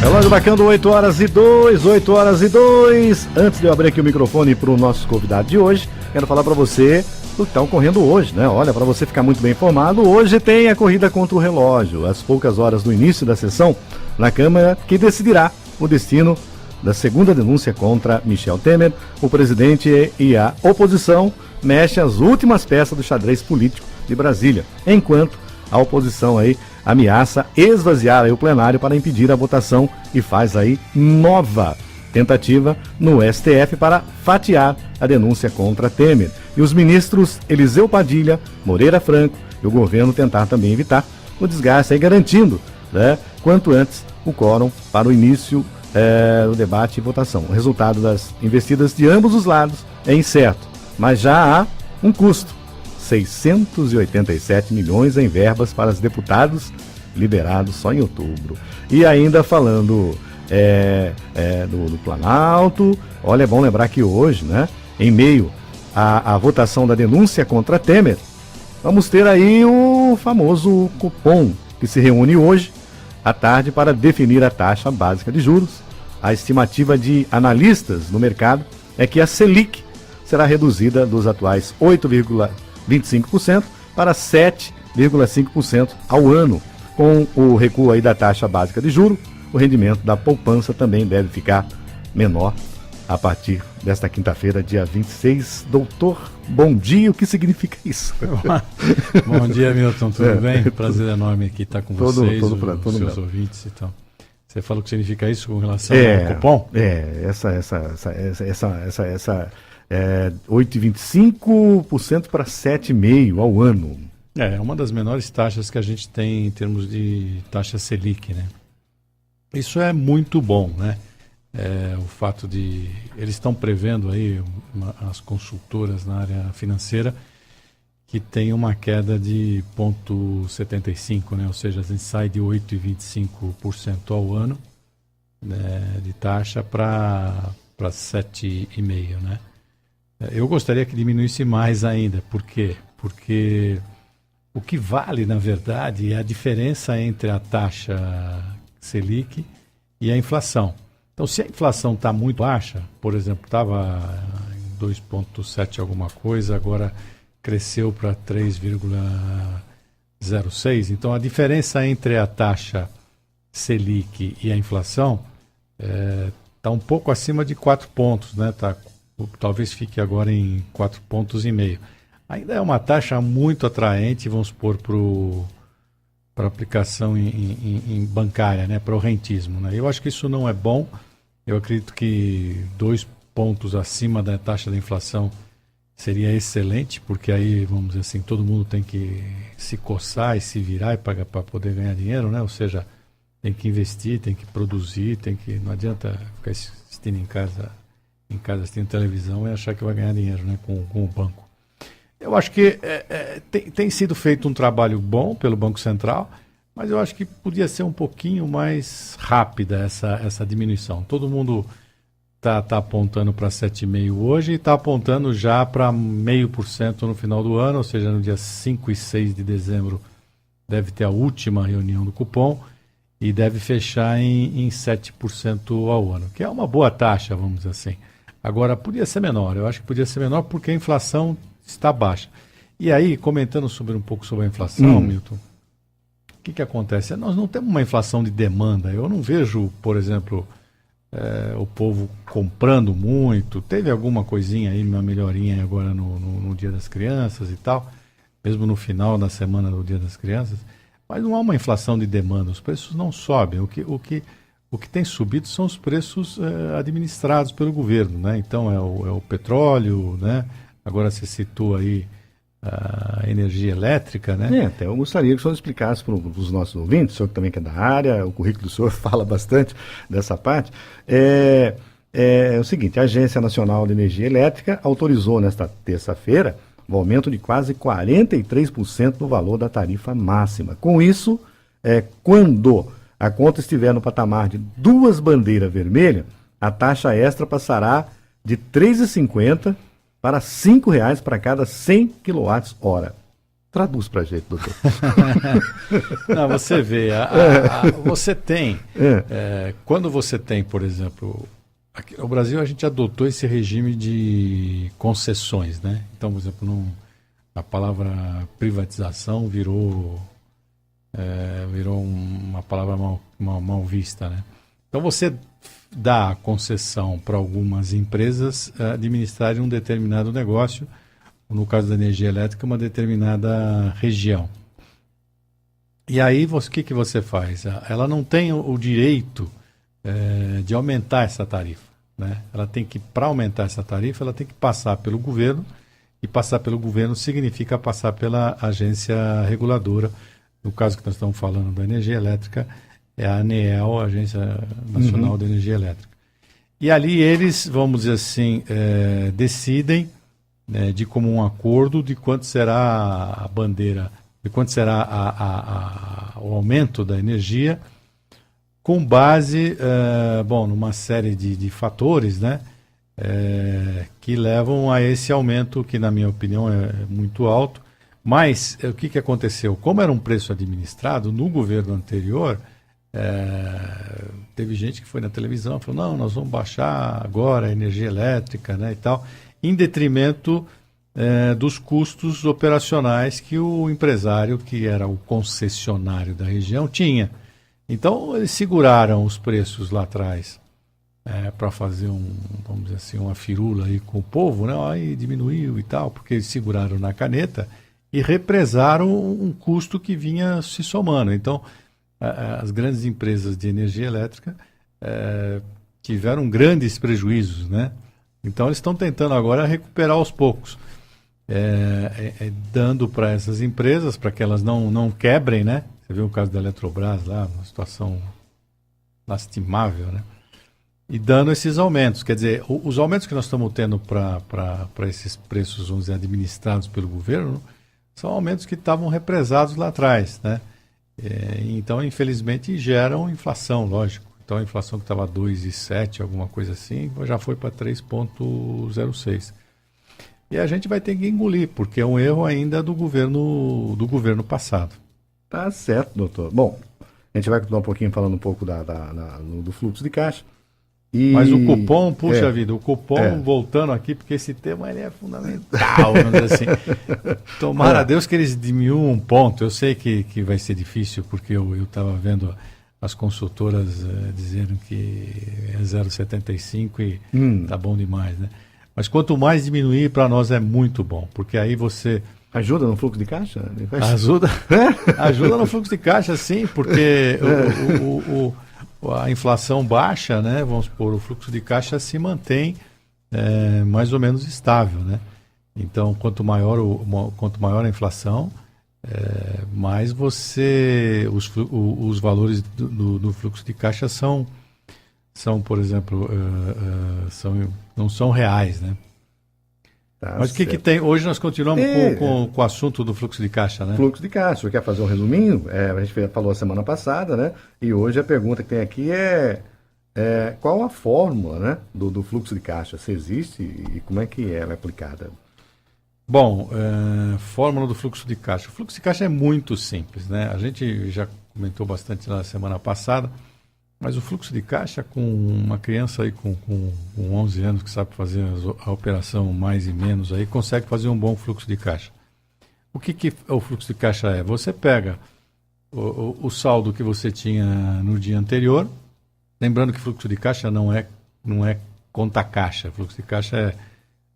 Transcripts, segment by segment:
Relógio marcando 8h02. Antes de eu abrir aqui o microfone para o nosso convidado de hoje, quero falar para você do que está ocorrendo hoje, né? Olha, para você ficar muito bem informado, hoje tem a corrida contra o relógio, às poucas horas do início da sessão na Câmara, que decidirá o destino da segunda denúncia contra Michel Temer. O presidente e a oposição mexem as últimas peças do xadrez político de Brasília, enquanto a oposição aí ameaça esvaziar aí o plenário para impedir a votação e faz aí nova tentativa no STF para fatiar a denúncia contra Temer. E os ministros Eliseu Padilha, Moreira Franco e o governo tentar também evitar o desgaste aí, garantindo, né, quanto antes o quórum para o início do debate e votação. O resultado das investidas de ambos os lados é incerto, mas já há um custo. 687 milhões em verbas para os deputados liberados só em outubro. E ainda falando do Planalto, olha, é bom lembrar que hoje, né, em meio à votação da denúncia contra Temer, vamos ter aí o famoso cupom, que se reúne hoje à tarde para definir a taxa básica de juros. A estimativa de analistas no mercado é que a Selic será reduzida dos atuais 8,25% para 7,5% ao ano. Com o recuo aí da taxa básica de juros, o rendimento da poupança também deve ficar menor a partir desta quinta-feira, dia 26. Doutor, bom dia, o que significa isso? Bom dia, Milton, tudo bem? Prazer enorme aqui estar com vocês, os seus ouvintes e tal. Você falou o que significa isso com relação ao cupom? 8,25% para 7,5% ao ano. É uma das menores taxas que a gente tem em termos de taxa Selic, né? Isso é muito bom, né? O fato de... Eles estão prevendo aí, as consultoras na área financeira, que tem uma queda de 0,75, né? Ou seja, a gente sai de 8,25% ao ano, né, de taxa para 7,5%, né? Eu gostaria que diminuísse mais ainda. Por quê? Porque o que vale, na verdade, é a diferença entre a taxa Selic e a inflação. Então, se a inflação está muito baixa, por exemplo, estava em 2,7 alguma coisa, agora cresceu para 3,06. Então, a diferença entre a taxa Selic e a inflação está um pouco acima de 4 pontos, né? Talvez fique agora em 4,5 pontos. Ainda é uma taxa muito atraente, vamos supor, para aplicação em bancária, né? Para o rentismo, né? Eu acho que isso não é bom. Eu acredito que 2 pontos acima da taxa da inflação seria excelente, porque aí, vamos dizer assim, todo mundo tem que se coçar e se virar para poder ganhar dinheiro, né? Ou seja, tem que investir, tem que produzir, não adianta ficar assistindo em casa assistindo televisão e achar que vai ganhar dinheiro, né, com o banco. Eu acho que tem sido feito um trabalho bom pelo Banco Central, mas eu acho que podia ser um pouquinho mais rápida essa diminuição. Todo mundo tá apontando para 7,5% hoje e está apontando já para 0,5% no final do ano, ou seja, no dia 5 e 6 de dezembro deve ter a última reunião do cupom e deve fechar em 7% ao ano, que é uma boa taxa, vamos dizer assim. Agora, podia ser menor. Eu acho que podia ser menor porque a inflação está baixa. E aí, comentando um pouco sobre a inflação, Milton, o que acontece? Nós não temos uma inflação de demanda. Eu não vejo, por exemplo, o povo comprando muito. Teve alguma coisinha aí, uma melhorinha agora no Dia das Crianças e tal, mesmo no final da semana do Dia das Crianças. Mas não há uma inflação de demanda. Os preços não sobem. O que tem subido são os preços administrados pelo governo, né? Então é o petróleo, né? Agora você citou aí a energia elétrica, né? Até eu gostaria que o senhor explicasse para os nossos ouvintes, o senhor que também é da área, o currículo do senhor fala bastante dessa parte. É o seguinte, a Agência Nacional de Energia Elétrica autorizou nesta terça-feira o aumento de quase 43% no valor da tarifa máxima. Com isso, quando a conta estiver no patamar de 2 bandeiras vermelhas, a taxa extra passará de R$ 3,50 para R$ 5,00 para cada 100 kWh. Traduz pra gente, doutor. Não, você vê, você tem, quando você tem, por exemplo, aqui no Brasil a gente adotou esse regime de concessões, né? Então, por exemplo, a palavra privatização virou uma palavra mal vista, né? Então você dá a concessão para algumas empresas administrarem um determinado negócio, no caso da energia elétrica, uma determinada região. E aí, o que você faz? Ela não tem o direito de aumentar essa tarifa, né? Ela tem que, para aumentar essa tarifa, ela tem que passar pelo governo, e passar pelo governo significa passar pela agência reguladora. No caso que nós estamos falando da energia elétrica, é a ANEEL, a Agência Nacional de Energia Elétrica. E ali eles, vamos dizer assim, decidem de comum acordo de quanto será a bandeira, de quanto será o aumento da energia, com base, numa série de fatores, né, que levam a esse aumento, que na minha opinião é muito alto. Mas o que aconteceu? Como era um preço administrado, no governo anterior, teve gente que foi na televisão e falou, não, nós vamos baixar agora a energia elétrica, né, e tal, em detrimento dos custos operacionais que o empresário, que era o concessionário da região, tinha. Então, eles seguraram os preços lá atrás para fazer vamos dizer assim, uma firula aí com o povo, né? Aí diminuiu e tal, porque eles seguraram na caneta e represaram um custo que vinha se somando. Então, as grandes empresas de energia elétrica tiveram grandes prejuízos, né? Então, eles estão tentando agora recuperar aos poucos, dando para essas empresas, para que elas não quebrem, né? Você viu o caso da Eletrobras lá, uma situação lastimável, né? E dando esses aumentos. Quer dizer, os aumentos que nós estamos tendo para esses preços, vamos dizer, administrados pelo governo, são aumentos que estavam represados lá atrás, né? Então, infelizmente, geram inflação, lógico. Então, a inflação que estava 2,7, alguma coisa assim, já foi para 3,06. E a gente vai ter que engolir, porque é um erro ainda do governo passado. Tá certo, doutor. Bom, a gente vai continuar um pouquinho falando um pouco do fluxo de caixa. Mas o cupom, puxa vida, o cupom, voltando aqui, porque esse tema ele é fundamental, vamos dizer assim. Tomara a Deus que eles diminuam um ponto. Eu sei que vai ser difícil, porque eu estava vendo as consultoras dizendo que é 0,75 e tá bom demais, né? Mas quanto mais diminuir, para nós é muito bom, porque aí você... Ajuda no fluxo de caixa? Ajuda no fluxo de caixa, sim, porque a inflação baixa, né? Vamos supor, o fluxo de caixa se mantém mais ou menos estável, né? Então, quanto maior a inflação, mais os valores do fluxo de caixa são por exemplo, não são reais, né? Tá. Mas o que tem? Hoje nós continuamos com o assunto do fluxo de caixa, né? Fluxo de caixa. Você quer fazer um resuminho? A gente falou a semana passada, né? E hoje a pergunta que tem aqui qual a fórmula, né, do fluxo de caixa? Se existe e como é que ela é aplicada? Bom, fórmula do fluxo de caixa. O fluxo de caixa é muito simples, né? A gente já comentou bastante na semana passada, mas o fluxo de caixa, com uma criança aí com 11 anos que sabe fazer a operação mais e menos, aí consegue fazer um bom fluxo de caixa. O que o fluxo de caixa é? Você pega o saldo que você tinha no dia anterior, lembrando que fluxo de caixa não é conta caixa. Fluxo de caixa é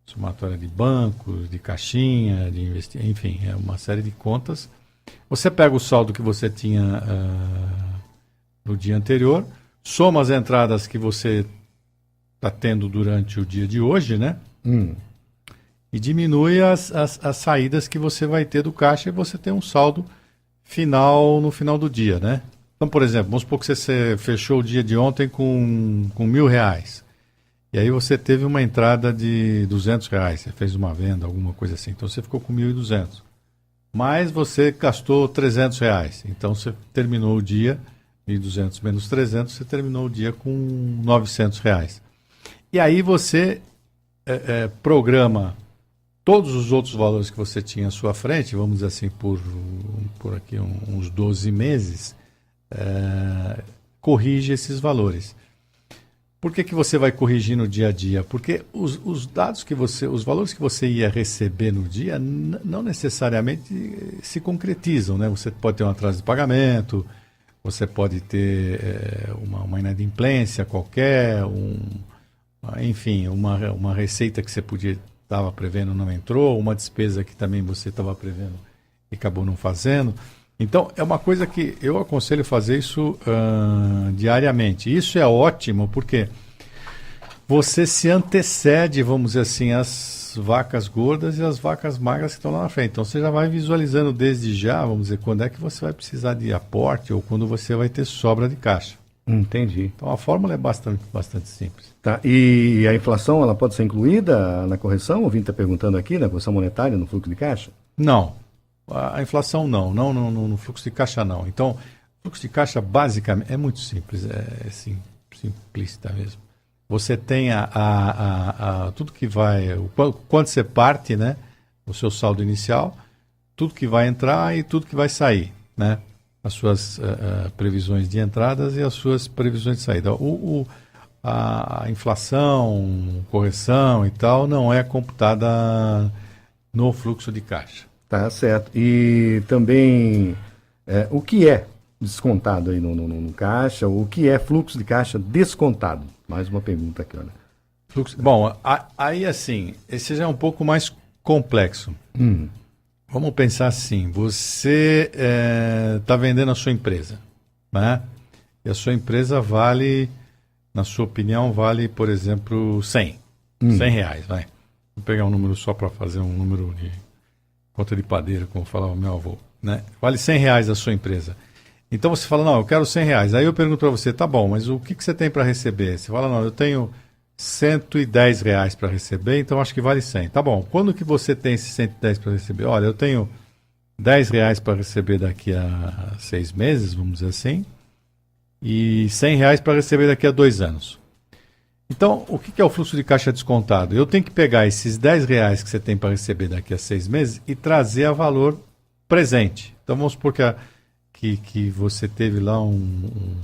somatória de bancos, de caixinha, de investimento, enfim, é uma série de contas. Você pega o saldo que você tinha no dia anterior, soma as entradas que você está tendo durante o dia de hoje, né? E diminui as saídas que você vai ter do caixa, e você tem um saldo final no final do dia, né? Então, por exemplo, vamos supor que você fechou o dia de ontem com R$1.000. E aí você teve uma entrada de R$200, você fez uma venda, alguma coisa assim. Então você ficou com 1.200. Mas você gastou R$300. Então você terminou o dia, 1.200 menos 300, você terminou o dia com R$900. E aí você programa todos os outros valores que você tinha à sua frente, vamos dizer assim, por aqui uns 12 meses, corrige esses valores. Por que você vai corrigir no dia a dia? Porque os dados os valores que você ia receber no dia não necessariamente se concretizam, né? Você pode ter um atraso de pagamento, você pode ter uma inadimplência qualquer, enfim, uma receita que você estava prevendo não entrou, uma despesa que também você estava prevendo e acabou não fazendo. Então, é uma coisa que eu aconselho fazer isso diariamente. Isso é ótimo porque você se antecede, vamos dizer assim, às vacas gordas e às vacas magras que estão lá na frente. Então, você já vai visualizando desde já, vamos dizer, quando é que você vai precisar de aporte ou quando você vai ter sobra de caixa. Entendi. Então, a fórmula é bastante simples. Tá. E a inflação, ela pode ser incluída na correção? O Vini está perguntando aqui, na correção monetária, no fluxo de caixa? Não. A inflação não no fluxo de caixa não. Então, o fluxo de caixa basicamente é muito simples, simplista mesmo. Você tem tudo que vai, quando você parte, né, o seu saldo inicial, tudo que vai entrar e tudo que vai sair, né, as suas previsões de entradas e as suas previsões de saída. A inflação, correção e tal, não é computada no fluxo de caixa. Tá certo. E também, o que é descontado aí no caixa? O que é fluxo de caixa descontado? Mais uma pergunta aqui, olha. Bom, aí assim, esse já é um pouco mais complexo. Vamos pensar assim, você está vendendo a sua empresa, né? E a sua empresa vale, na sua opinião, vale, por exemplo, 100 reais, vai. Vou pegar um número só para fazer um número de conta de padeiro, como falava o meu avô, né? Vale 100 reais a sua empresa. Então você fala, não, eu quero 100 reais. Aí eu pergunto para você, tá bom, mas o que você tem para receber? Você fala, não, eu tenho 110 reais para receber, então acho que vale 100. Tá bom, quando que você tem esses 110 para receber? Olha, eu tenho 10 reais para receber daqui a 6 meses, vamos dizer assim, e 100 reais para receber daqui a 2 anos. Então, o que é o fluxo de caixa descontado? Eu tenho que pegar esses 10 reais que você tem para receber daqui a 6 meses e trazer a valor presente. Então, vamos supor que você teve lá um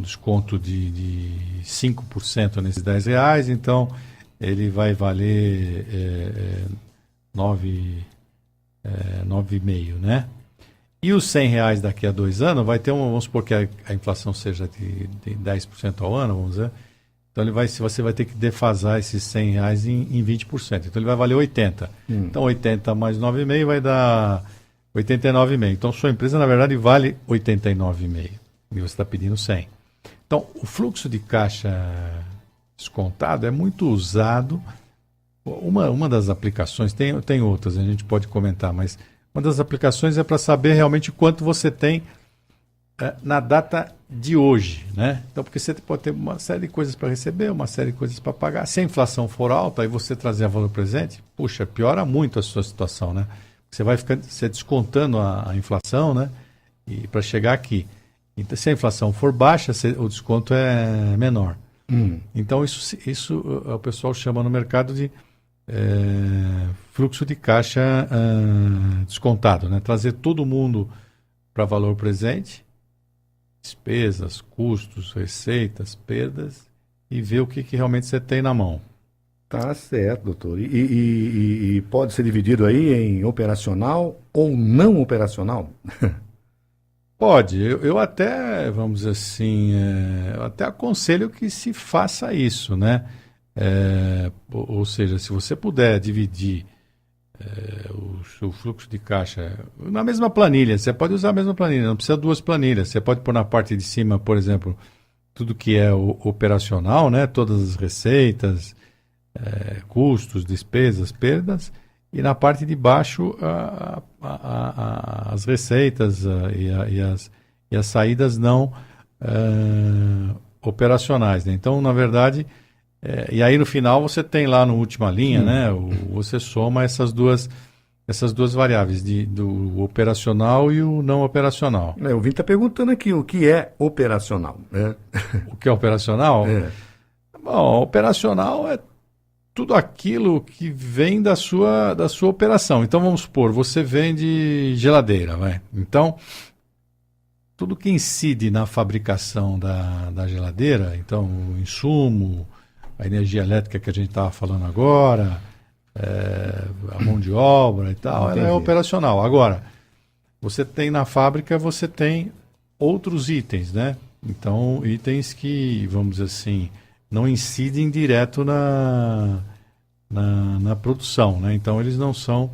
desconto de 5% nesses 10 reais, então ele vai valer 9,5, né? E os 100 reais daqui a 2 anos vai ter vamos supor que a inflação seja de 10% ao ano, vamos dizer. Então você vai ter que defasar esses 100 reais em 20%. Então ele vai valer 80. Então 80 mais 9,5 vai dar 89,5. Então sua empresa, na verdade, vale 89,5. E você está pedindo 100. Então o fluxo de caixa descontado é muito usado. Uma das aplicações, tem outras, a gente pode comentar, mas uma das aplicações é para saber realmente quanto você tem na data de hoje, né? Então, porque você pode ter uma série de coisas para receber, uma série de coisas para pagar. Se a inflação for alta e você trazer a valor presente, puxa, piora muito a sua situação, né? Você vai você descontando a inflação, né? E para chegar aqui. Então, se a inflação for baixa, o desconto é menor. Então, isso o pessoal chama no mercado de fluxo de caixa descontado, né? Trazer todo mundo para valor presente, despesas, custos, receitas, perdas e ver o que realmente você tem na mão. Tá certo, doutor. E pode ser dividido aí em operacional ou não operacional? Pode. Eu até, vamos dizer assim, eu até aconselho que se faça isso, né? Ou seja, se você puder dividir o seu fluxo de caixa na mesma planilha, você pode usar a mesma planilha, não precisa duas planilhas. Você pode pôr na parte de cima, por exemplo, tudo que é o operacional, né? Todas as receitas, custos, despesas, perdas, e na parte de baixo as receitas e as saídas não operacionais, né? Então, na verdade, e aí no final você tem lá na última linha, né? Você soma essas duas variáveis, do operacional e o não operacional. O Vini está perguntando aqui o que é operacional, né? O que é operacional? Bom, operacional tudo aquilo que vem da sua operação. Então, vamos supor, você vende geladeira, vai. Então, tudo que incide na fabricação da geladeira, então, o insumo, a energia elétrica que a gente estava falando agora, a mão de obra e tal, ela é operacional. Agora, você tem na fábrica, você tem outros itens, né? Então, itens que, vamos dizer assim, não incidem direto na produção, né? Então eles não são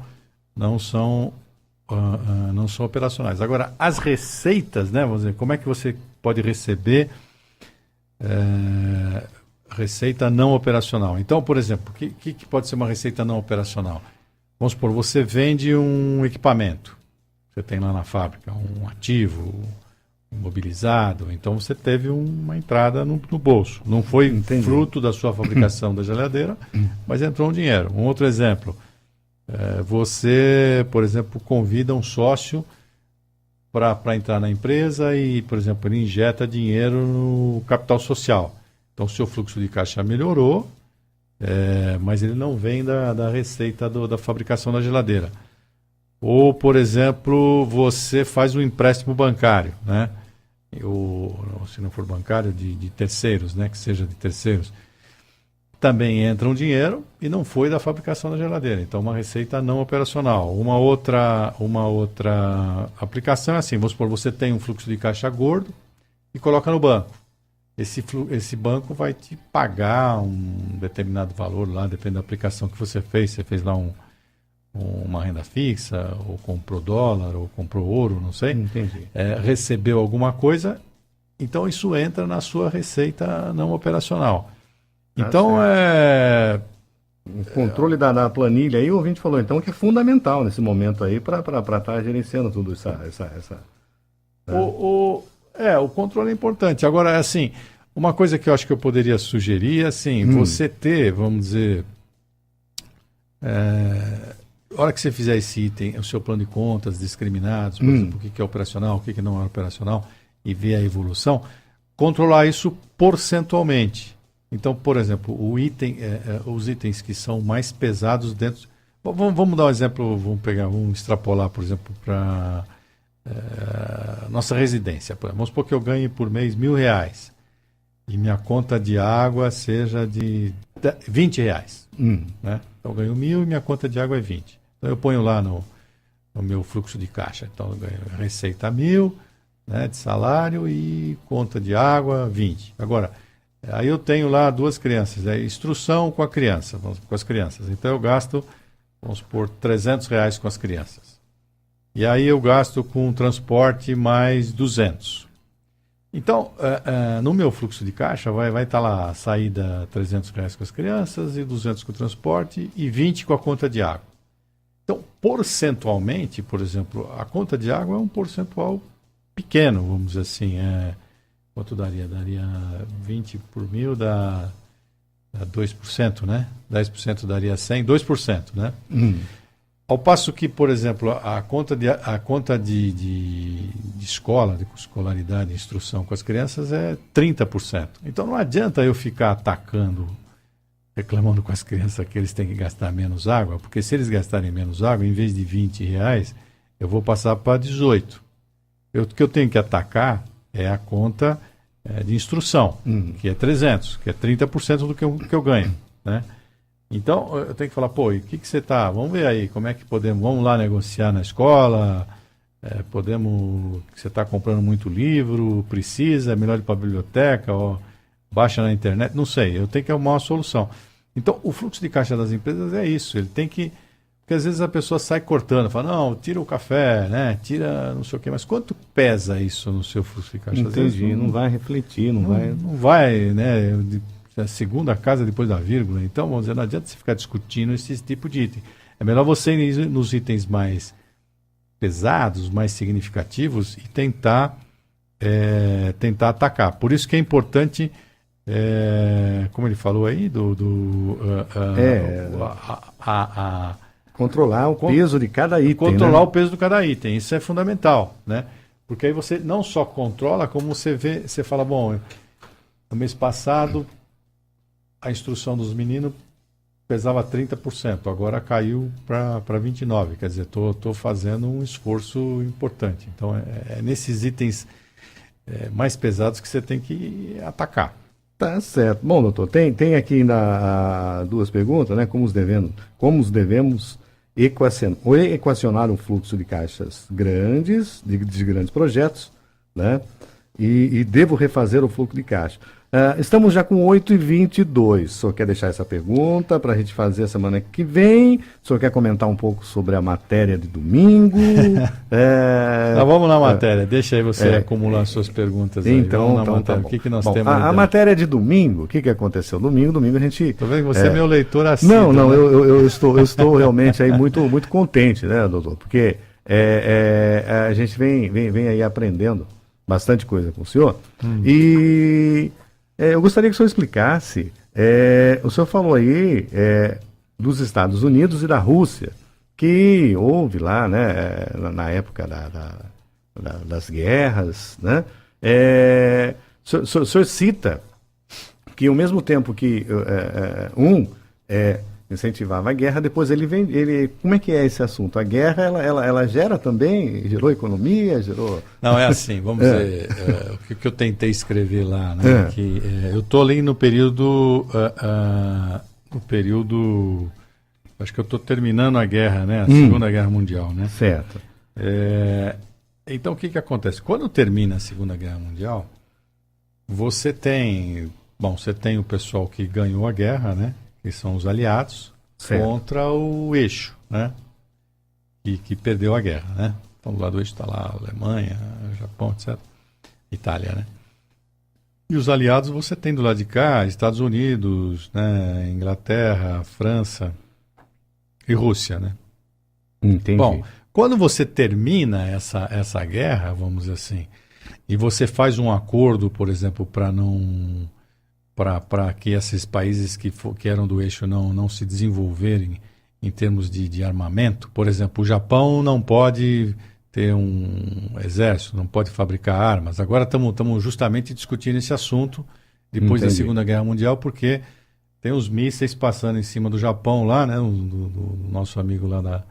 operacionais. Agora, as receitas, né? Vamos dizer, como é que você pode receber receita não operacional? Então, por exemplo, o que pode ser uma receita não operacional? Vamos supor, você vende um equipamento, você tem lá na fábrica um ativo imobilizado, então você teve uma entrada no bolso. Não foi fruto da sua fabricação da geladeira, mas entrou um dinheiro. Um outro exemplo, você, por exemplo, convida um sócio para entrar na empresa e, por exemplo, ele injeta dinheiro no capital social. Então, o seu fluxo de caixa melhorou, mas ele não vem da receita da fabricação da geladeira. Ou, por exemplo, você faz um empréstimo bancário, né? Ou, se não for bancário, de terceiros, né? Que seja de terceiros. Também entra um dinheiro e não foi da fabricação da geladeira. Então, uma receita não operacional. Uma outra aplicação é assim, vamos supor, você tem um fluxo de caixa gordo e coloca no banco. Esse banco vai te pagar um determinado valor lá, depende da aplicação que você fez. Você fez lá uma renda fixa, ou comprou dólar, ou comprou ouro, não sei. Entendi. Recebeu alguma coisa, então isso entra na sua receita não operacional. Então, o controle da planilha aí, o ouvinte falou, então, que é fundamental nesse momento aí para estar gerenciando tudo isso. O controle é importante. Agora, assim, uma coisa que eu acho que eu poderia sugerir, assim, você ter, vamos dizer, a hora que você fizer esse item, o seu plano de contas discriminados, por exemplo, o que é operacional, o que não é operacional, e ver a evolução, controlar isso porcentualmente. Então, por exemplo, os itens que são mais pesados dentro... Vamos dar um exemplo, vamos extrapolar, por exemplo, para nossa residência. Vamos supor que eu ganhe por mês R$1.000 e minha conta de água seja de R$20. Né? Então, eu ganho 1.000 e minha conta de água é 20. Então, eu ponho lá no meu fluxo de caixa. Então, eu ganho receita 1.000, né, de salário e conta de água 20. Agora, aí eu tenho lá duas crianças, instrução com as crianças. Então, eu gasto, vamos supor, R$300 com as crianças. E aí eu gasto com transporte mais 200. Então, no meu fluxo de caixa vai estar lá a saída R$300 com as crianças e 200 com o transporte e 20 com a conta de água. Então, porcentualmente, por exemplo, a conta de água é um percentual pequeno, vamos dizer assim. Quanto daria? Daria 20 por 1.000, dá 2%, né? 10% daria 100, 2%, né? Ao passo que, por exemplo, a conta de escola, de escolaridade, instrução com as crianças é 30%. Então não adianta eu ficar reclamando com as crianças que eles têm que gastar menos água, porque se eles gastarem menos água, em vez de R$20, eu vou passar para 18. O que eu tenho que atacar é a conta de instrução, que é 300, que é 30% do que eu ganho, né? Então, eu tenho que falar, e o que você está... Vamos ver aí, como é que vamos lá negociar na escola, você está comprando muito livro, é melhor ir para a biblioteca, baixa na internet, não sei, eu tenho que arrumar uma solução. Então, o fluxo de caixa das empresas é isso, ele tem que... Porque às vezes a pessoa sai cortando, fala, não, tira o café, né? Tira não sei o quê, mas quanto pesa isso no seu fluxo de caixa? Entendi, não vai refletir, não vai... Não vai, né? A segunda casa depois da vírgula. Então, vamos dizer, não adianta você ficar discutindo esse tipo de item. É melhor você ir nos itens mais pesados, mais significativos e tentar atacar. Por isso que é importante, como ele falou aí, controlar o peso de cada item. Controlar, né? o peso de cada item. Isso é fundamental, né? Porque aí você não só controla, como você fala, bom, no mês passado a instrução dos meninos pesava 30%, agora caiu para 29%. Quer dizer, estou fazendo um esforço importante. Então, é nesses itens mais pesados que você tem que atacar. Tá certo. Bom, doutor, tem aqui ainda duas perguntas, né? Como os devemos equacionar um fluxo de caixas grandes, de grandes projetos, né? E devo refazer o fluxo de caixa. Estamos já com 8h22. O senhor quer deixar essa pergunta para a gente fazer a semana que vem? O senhor quer comentar um pouco sobre a matéria de domingo? Vamos na matéria. Deixa aí você acumular as suas perguntas. Então, aí. Tá bom. O que nós bom, temos a matéria de domingo, o que aconteceu? Domingo a gente... Estou vendo que você é meu leitor assíduo. Não, né? eu estou realmente aí muito contente, né, doutor? Porque a gente vem aí aprendendo bastante coisa com o senhor. E eu gostaria que o senhor explicasse, o senhor falou aí dos Estados Unidos e da Rússia, que houve lá, né, na época das guerras, né? O senhor cita que ao mesmo tempo que incentivava a guerra, depois como é que é esse assunto? A guerra, ela gerou economia, gerou... Não, é assim, vamos dizer, o que eu tentei escrever lá, né? Que, eu estou ali no período, acho que eu estou terminando a guerra, né? A Segunda Guerra Mundial, né? Certo. Então, o que acontece? Quando termina a Segunda Guerra Mundial, você tem o pessoal que ganhou a guerra, né? Que são os aliados, certo, contra o eixo, né? Que perdeu a guerra, né? Então, do lado do eixo está lá a Alemanha, Japão, etc. Itália, né? E os aliados você tem do lado de cá, Estados Unidos, né? Inglaterra, França e Rússia, né? Entendi. Bom, quando você termina essa guerra, vamos dizer assim, e você faz um acordo, por exemplo, para que esses países que eram do eixo não se desenvolverem em termos de armamento. Por exemplo, o Japão não pode ter um exército, não pode fabricar armas. Agora estamos justamente discutindo esse assunto depois da Segunda Guerra Mundial, porque tem os mísseis passando em cima do Japão lá, né, do nosso amigo lá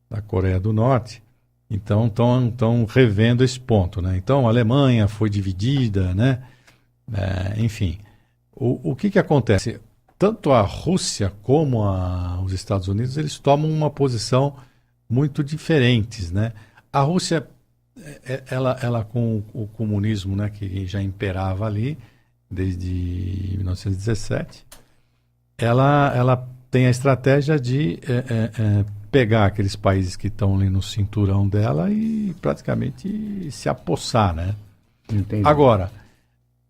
da Coreia do Norte. Então estão revendo esse ponto, né? Então a Alemanha foi dividida, né? Enfim... O que acontece? Tanto a Rússia como os Estados Unidos, eles tomam uma posição muito diferentes, né? A Rússia, ela com o comunismo, né, que já imperava ali desde 1917, ela tem a estratégia de pegar aqueles países que estão ali no cinturão dela e praticamente se apossar, né? Entendi. Agora,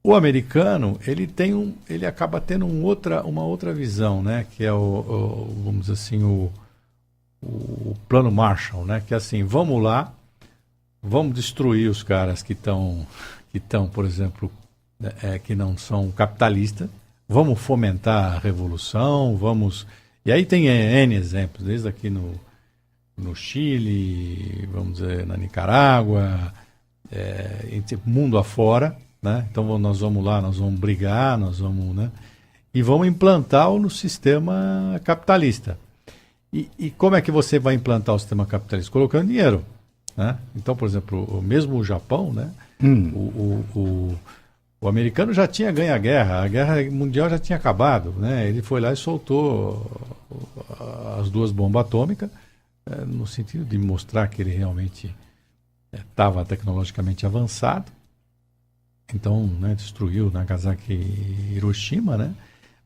o americano, ele acaba tendo uma outra visão, né? Que é vamos dizer assim, o plano Marshall, né? Que é assim, vamos lá, vamos destruir os caras que estão, por exemplo, que não são capitalistas, vamos fomentar a revolução, E aí tem N exemplos, desde aqui no Chile, vamos dizer, na Nicarágua, mundo afora, né? Então nós vamos lá, nós vamos brigar, né? E vamos implantá-lo no sistema capitalista. E como é que você vai implantar o sistema capitalista? Colocando dinheiro, né? Então, por exemplo, mesmo o Japão, né? O americano já tinha ganho a guerra mundial já tinha acabado, né? Ele foi lá e soltou as 2 bombas atômicas, no sentido de mostrar que ele realmente estava tecnologicamente avançado. Então, né, destruiu Nagasaki e Hiroshima, né?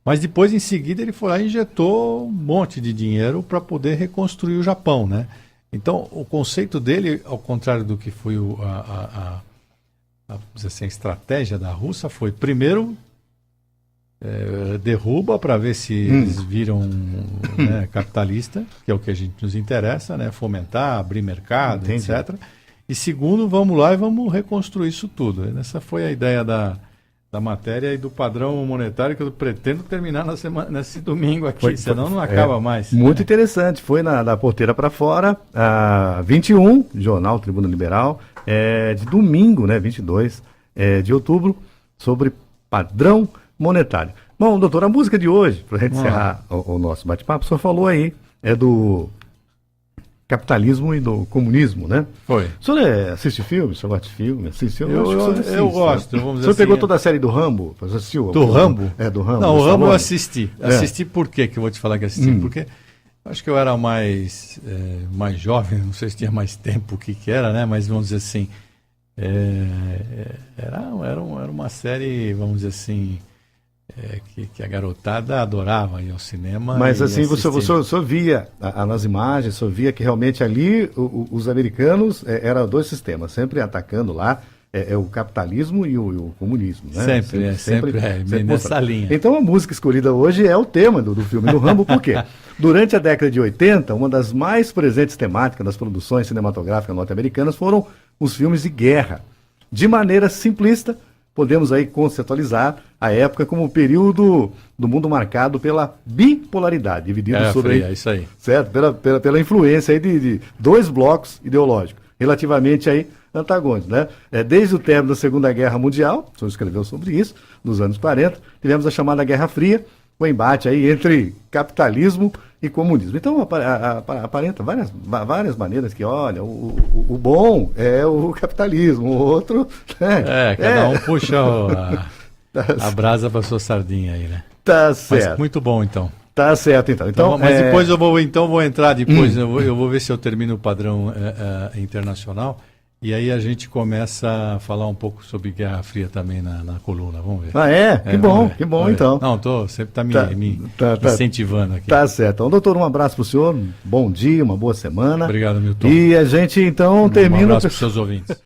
Mas depois, em seguida, ele foi lá e injetou um monte de dinheiro para poder reconstruir o Japão, né? Então, o conceito dele, ao contrário do que foi a estratégia da Rússia, foi primeiro derruba para ver se eles viram né, capitalista, que é o que a gente nos interessa, né? Fomentar, abrir mercado, Entendi. etc. E segundo, vamos lá e vamos reconstruir isso tudo. Essa foi a ideia da matéria e do padrão monetário que eu pretendo terminar nesse domingo aqui, senão não acaba mais. Muito interessante. Foi da porteira para fora, 21, Jornal Tribuna Liberal, de domingo, né, 22 de outubro, sobre padrão monetária. Bom, doutor, a música de hoje, para a gente encerrar o nosso bate-papo, o senhor falou aí, é do capitalismo e do comunismo, né? Foi. O senhor assiste filme? O senhor gosta de filme? Assiste? Eu gosto, vamos dizer. O senhor pegou toda a série do Rambo? Você assistiu? Do Rambo? Do Rambo. Não, o Rambo eu assisti. Assisti por quê que eu vou te falar que assisti? Porque acho que eu era mais jovem, não sei se tinha mais tempo, o que era, né? Mas vamos dizer assim, era uma série, vamos dizer assim, que a garotada adorava ir ao cinema. Mas assim, o senhor via nas imagens, o senhor via que realmente ali os americanos eram dois sistemas, sempre atacando lá o capitalismo e o comunismo, né? Sempre nessa linha. Então a música escolhida hoje é o tema do filme do Rambo, por quê? Durante a década de 80, uma das mais presentes temáticas das produções cinematográficas norte-americanas foram os filmes de guerra. De maneira simplista, podemos aí conceitualizar a época como o período do mundo marcado pela bipolaridade, dividido sobre isso aí. Certo? Pela influência aí de dois blocos ideológicos, relativamente aí antagônicos, né? Desde o término da Segunda Guerra Mundial, o senhor escreveu sobre isso, nos anos 40, tivemos a chamada Guerra Fria, o embate aí entre capitalismo e comunismo. Então aparenta várias maneiras que, olha, o bom é o capitalismo, o outro... Cada um puxa a brasa para sua sardinha aí, né? Tá certo. Mas muito bom, então. Tá certo, então. Mas depois eu vou entrar depois, eu vou ver se eu termino o padrão internacional. E aí a gente começa a falar um pouco sobre Guerra Fria também na coluna, vamos ver. Que bom então. Não, sempre está me incentivando aqui. Tá certo. Então, doutor, um abraço para o senhor, bom dia, uma boa semana. Obrigado, Milton. E a gente então termina... Um abraço para os seus ouvintes.